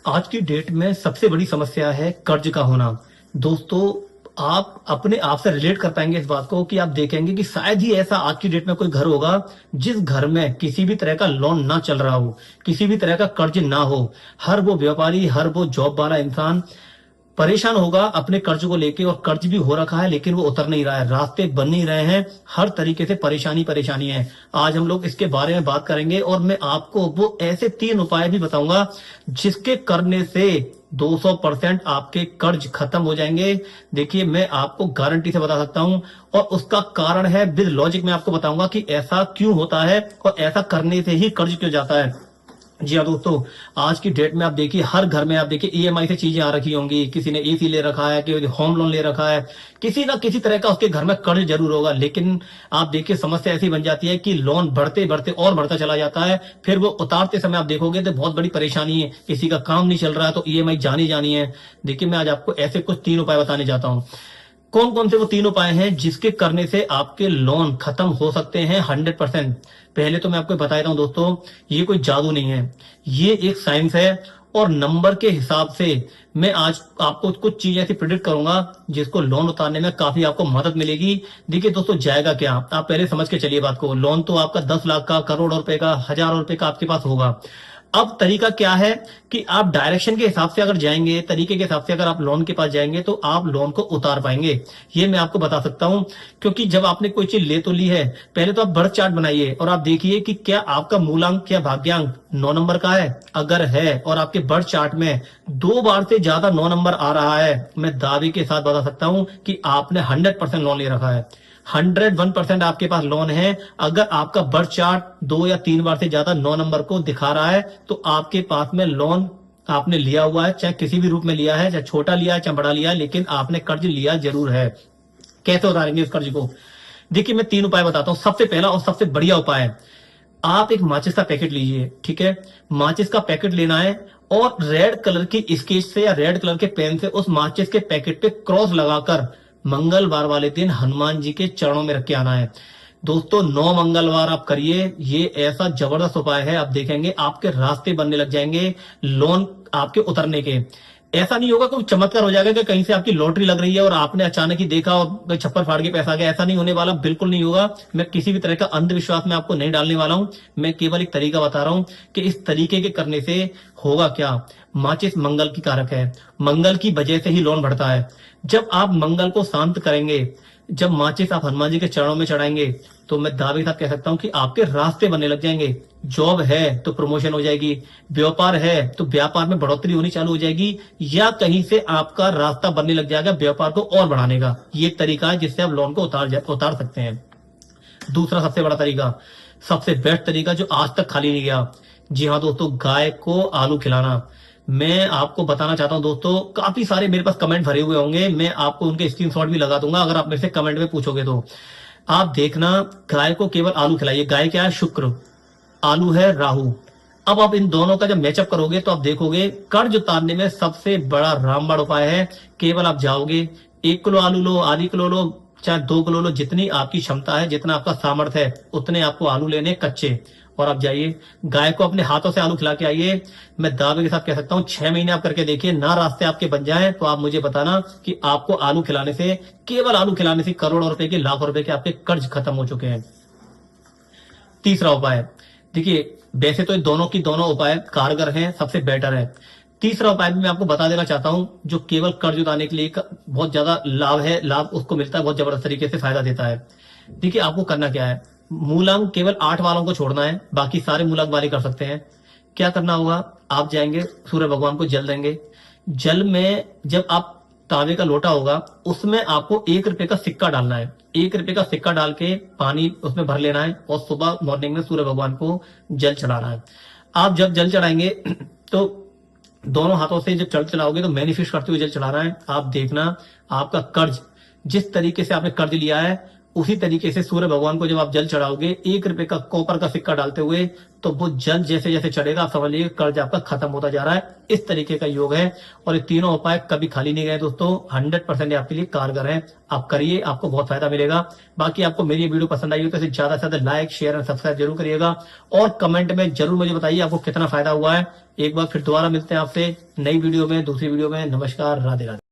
आज की डेट में सबसे बड़ी समस्या है कर्ज का होना। दोस्तों, आप अपने आप से रिलेट कर पाएंगे इस बात को कि आप देखेंगे कि शायद ही ऐसा आज की डेट में कोई घर होगा जिस घर में किसी भी तरह का लोन ना चल रहा हो, किसी भी तरह का कर्ज ना हो। हर वो व्यापारी, हर वो जॉब वाला इंसान परेशान होगा अपने कर्ज को लेके, और कर्ज भी हो रखा है लेकिन वो उतर नहीं रहा है, रास्ते बन नहीं रहे हैं, हर तरीके से परेशानी परेशानी है। आज हम लोग इसके बारे में बात करेंगे और मैं आपको वो ऐसे 3 उपाय भी बताऊंगा जिसके करने से 200% आपके कर्ज खत्म हो जाएंगे। देखिए, मैं आपको गारंटी से बता सकता हूं, और उसका कारण है विद लॉजिक मैं आपको बताऊंगा कि ऐसा क्यों होता है और ऐसा करने से ही कर्ज क्यों जाता है। जी हाँ दोस्तों, आज की डेट में आप देखिए हर घर में आप देखिए ईएमआई से चीजें आ रखी होंगी। किसी ने एसी ले रखा है, किसी ने होम लोन ले रखा है, किसी ना किसी तरह का उसके घर में कर्ज जरूर होगा। लेकिन आप देखिए समस्या ऐसी बन जाती है कि लोन बढ़ते बढ़ते और बढ़ता चला जाता है, फिर वो उतारते समय आप देखोगे तो बहुत बड़ी परेशानी है, किसी का काम नहीं चल रहा है तो ईएमआई जानी जानी है। देखिए, मैं आज आपको ऐसे कुछ 3 उपाय बताने जाता हूँ। कौन कौन से वो 3 उपाय हैं जिसके करने से आपके लोन खत्म हो सकते हैं 100%। पहले तो मैं आपको बता देता हूं दोस्तों, ये कोई जादू नहीं है, ये एक साइंस है। और नंबर के हिसाब से मैं आज आपको कुछ चीजें ऐसी प्रिडिक्ट करूंगा जिसको लोन उतारने में काफी आपको मदद मिलेगी। देखिए दोस्तों, जाएगा क्या, आप पहले समझ के चलिए बात को। लोन तो आपका 10 लाख का, करोड़ों रुपए का, हजारों रुपए का आपके पास होगा। अब तरीका क्या है कि आप डायरेक्शन के हिसाब से अगर जाएंगे, तरीके के हिसाब से अगर आप लोन के पास जाएंगे तो आप लोन को उतार पाएंगे। ये मैं आपको बता सकता हूं, क्योंकि जब आपने कोई चीज ले तो ली है, पहले तो आप बर्थ चार्ट बनाइए और आप देखिए कि क्या आपका मूलांक या भाग्यांक 9 नंबर का है। अगर है और आपके बर्थ चार्ट में 2 बार से ज्यादा 9 नंबर आ रहा है, मैं दावे के साथ बता सकता हूं कि आपने 100% लोन ले रखा है। 101% आपके पास लोन है। अगर आपका बर्थ चार्ट 2 या 3 बार से ज्यादा 9 नंबर को दिखा रहा है तो आपके पास में लोन आपने लिया हुआ है, चाहे किसी भी रूप में लिया है, चाहे छोटा लिया है चाहे बड़ा लिया है, लेकिन आपने कर्ज लिया जरूर है। कैसे उतारेंगे इस कर्ज को? देखिए, मैं 3 उपाय बताता हूं। सबसे पहला और सबसे बढ़िया उपाय है, आप एक माचिस का पैकेट लीजिए। ठीक है, माचिस का पैकेट लेना है और रेड कलर की स्केच से या रेड कलर के पेन से उस माचिस के पैकेट पे क्रॉस लगाकर मंगलवार वाले दिन हनुमान जी के चरणों में रख के आना है। दोस्तों, 9 मंगलवार आप करिए, ये ऐसा जबरदस्त उपाय है, आप देखेंगे आपके रास्ते बनने लग जाएंगे लोन आपके उतरने के। ऐसा नहीं होगा कोई चमत्कार हो जाएगा कि कहीं से आपकी लॉटरी लग रही है और आपने अचानक ही देखा और छप्पर फाड़ के पैसा आ गया। ऐसा नहीं होने वाला, बिल्कुल नहीं होगा। मैं किसी भी तरह का अंधविश्वास में आपको नहीं डालने वाला हूं, मैं केवल एक तरीका बता रहा हूं कि इस तरीके के करने से होगा क्या। माचिस मंगल की कारक है, मंगल की वजह से ही लोन बढ़ता है। जब आप मंगल को शांत करेंगे, जब माचिस आप हनुमान जी के चरणों में चढ़ाएंगे, तो मैं दावे के साथ कह सकता हूं कि आपके रास्ते बनने लग जाएंगे। जॉब है तो प्रमोशन हो जाएगी, व्यापार है तो व्यापार में बढ़ोतरी होनी चालू हो जाएगी, या कहीं से आपका रास्ता बनने लग जाएगा व्यापार को और बढ़ाने का। ये एक तरीका है जिससे आप लोन को उतार सकते हैं। दूसरा सबसे बड़ा तरीका, सबसे बेस्ट तरीका जो आज तक खाली नहीं गया, जी हाँ दोस्तों, गाय को आलू खिलाना। मैं आपको बताना चाहता हूं दोस्तों, काफी सारे मेरे पास कमेंट भरे हुए होंगे, मैं आपको उनके स्क्रीनशॉट भी लगा दूंगा अगर आप मेरे से कमेंट में पूछोगे तो। आप देखना, गाय को केवल आलू खिलाइए। गाय क्या है? शुक्र। आलू है राहु। अब आप इन दोनों का जब मैचअप करोगे तो आप देखोगे कर्ज उतारने में सबसे बड़ा रामबाण उपाय है। केवल आप जाओगे, 1 किलो आलू लो, आधी किलो लो, चाहे 2 किलो लो, जितनी आपकी क्षमता है, जितना आपका सामर्थ्य है, उतने आपको आलू लेने कच्चे। और आप जाइए, गाय को अपने हाथों से आलू खिला के आइए। मैं दावे के साथ कह सकता हूं 6 महीने आप करके देखिए, ना रास्ते आपके बन जाए तो आप मुझे बताना कि आपको आलू खिलाने से, केवल आलू खिलाने से करोड़ों रुपए के, लाखों रुपए के आपके कर्ज खत्म हो चुके हैं। तीसरा उपाय, देखिए वैसे तो दोनों की दोनों उपाय कारगर हैं, सबसे बेटर है। तीसरा उपाय भी मैं आपको बता देना चाहता हूं जो केवल कर्ज उतारने के लिए बहुत ज्यादा लाभ है, लाभ उसको मिलता है, बहुत जबरदस्त तरीके से फायदा देता है। देखिए, आपको करना क्या है, मूलांक केवल 8 वालों को छोड़ना है, बाकी सारे मूलांक वाले कर सकते हैं। क्या करना होगा, आप जाएंगे सूर्य भगवान को जल देंगे। जल में जब आप, तांबे का लोटा होगा, उसमें आपको 1 रुपए का सिक्का डालना है। 1 रुपए का सिक्का डाल के पानी उसमें भर लेना है और सुबह मॉर्निंग में सूर्य भगवान को जल चढ़ाना है। आप जब जल चढ़ाएंगे तो दोनों हाथों से जब जल चढ़ाओगे तो मैनिफेस्ट करते हुए जल चढ़ाना है। आप देखना, आपका कर्ज, जिस तरीके से आपने कर्ज लिया है उसी तरीके से सूर्य भगवान को जब आप जल चढ़ाओगे 1 रुपए का कॉपर का सिक्का डालते हुए, तो वो जल जैसे जैसे चढ़ेगा आप समझ लीजिए कर्ज आपका खत्म होता जा रहा है। इस तरीके का योग है और ये तीनों उपाय कभी खाली नहीं गए दोस्तों, 100% आपके लिए कारगर है। आप करिए, आपको बहुत फायदा मिलेगा। बाकी आपको मेरी ये वीडियो पसंद आई हो तो इसे ज्यादा से ज्यादा लाइक, शेयर एंड सब्सक्राइब जरूर करिएगा और कमेंट में जरूर मुझे बताइए आपको कितना फायदा हुआ है। एक बार फिर दोबारा मिलते हैं आपसे नई वीडियो में, दूसरी वीडियो में। नमस्कार, राधे राधे।